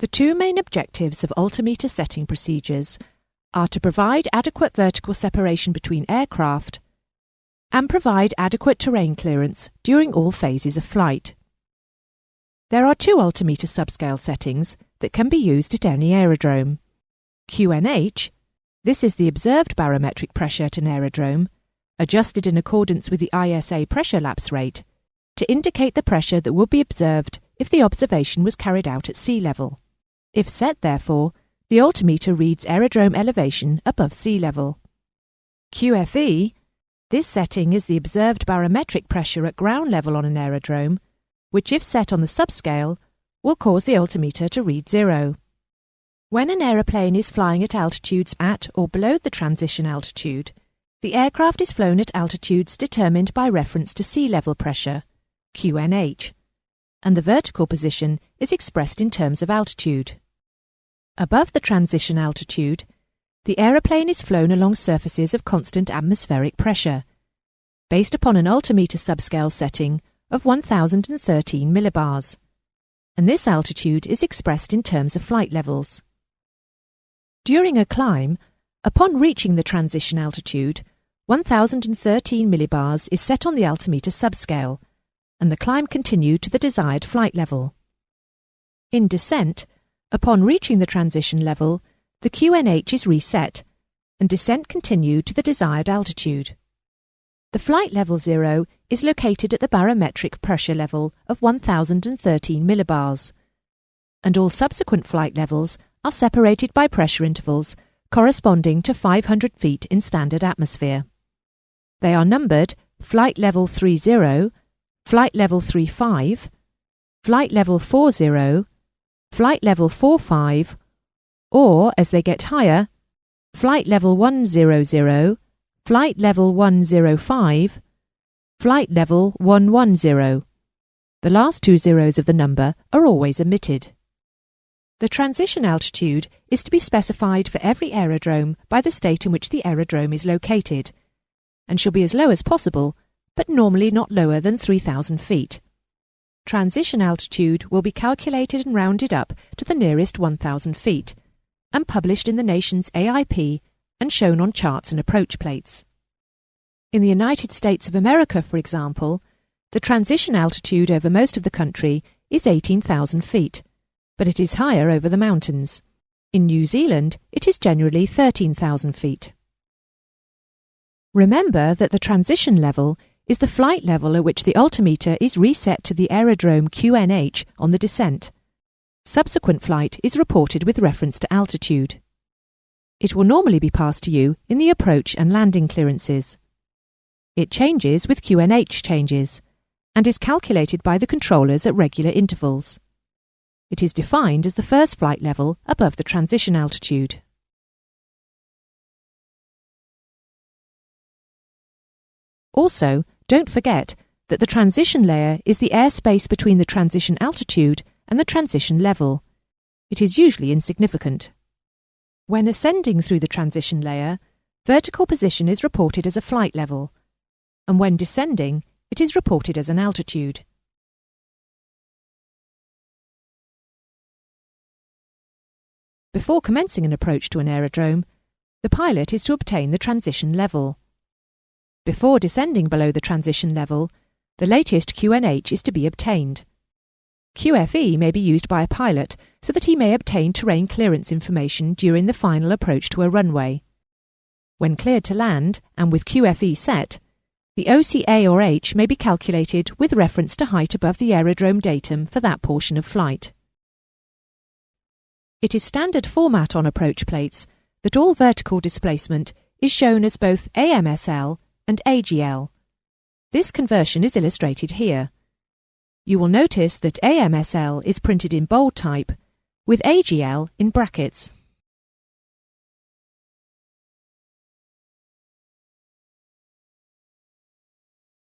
The two main objectives of altimeter setting procedures are to provide adequate vertical separation between aircraft and provide adequate terrain clearance during all phases of flight. There are two altimeter subscale settings that can be used at any aerodrome. QNH, this is the observed barometric pressure at an aerodrome, adjusted in accordance with the ISA pressure lapse rate, to indicate the pressure that would be observed if the observation was carried out at sea level. If set, therefore, the altimeter reads aerodrome elevation above sea level. QFE, this setting is the observed barometric pressure at ground level on an aerodrome, which if set on the subscale, will cause the altimeter to read 0. When an aeroplane is flying at altitudes at or below the transition altitude, the aircraft is flown at altitudes determined by reference to sea level pressure, QNH, and the vertical position is expressed in terms of altitude. Above the transition altitude, the aeroplane is flown along surfaces of constant atmospheric pressure, based upon an altimeter subscale setting of 1013 millibars, and this altitude is expressed in terms of flight levels. During a climb, upon reaching the transition altitude, 1013 millibars is set on the altimeter subscale, and the climb continued to the desired flight level. In descent, upon reaching the transition level, the QNH is reset, and descent continued to the desired altitude. The flight level 0 is located at the barometric pressure level of 1013 millibars, and all subsequent flight levels are separated by pressure intervals corresponding to 500 feet in standard atmosphere. They are numbered Flight Level 30, Flight Level 35, Flight Level 40, Flight Level 45, or, as they get higher, Flight Level 100, Flight Level 105, Flight Level 110. The last two zeros of the number are always omitted. The transition altitude is to be specified for every aerodrome by the state in which the aerodrome is located, and shall be as low as possible, but normally not lower than 3,000 feet. Transition altitude will be calculated and rounded up to the nearest 1,000 feet, and published in the nation's AIP and shown on charts and approach plates. In the United States of America, for example, the transition altitude over most of the country is 18,000 feet, but it is higher over the mountains. In New Zealand, it is generally 13,000 feet. Remember that the transition level is the flight level at which the altimeter is reset to the aerodrome QNH on the descent. Subsequent flight is reported with reference to altitude. It will normally be passed to you in the approach and landing clearances. It changes with QNH changes, and is calculated by the controllers at regular intervals. It is defined as the first flight level above the transition altitude. Also, don't forget that the transition layer is the airspace between the transition altitude and the transition level. It is usually insignificant. When ascending through the transition layer, vertical position is reported as a flight level, and when descending, it is reported as an altitude. Before commencing an approach to an aerodrome, the pilot is to obtain the transition level. Before descending below the transition level, the latest QNH is to be obtained. QFE may be used by a pilot so that he may obtain terrain clearance information during the final approach to a runway. When cleared to land, and with QFE set, the OCA or H may be calculated with reference to height above the aerodrome datum for that portion of flight. It is standard format on approach plates that all vertical displacement is shown as both AMSL and AGL. This conversion is illustrated here. You will notice that AMSL is printed in bold type, with AGL in brackets.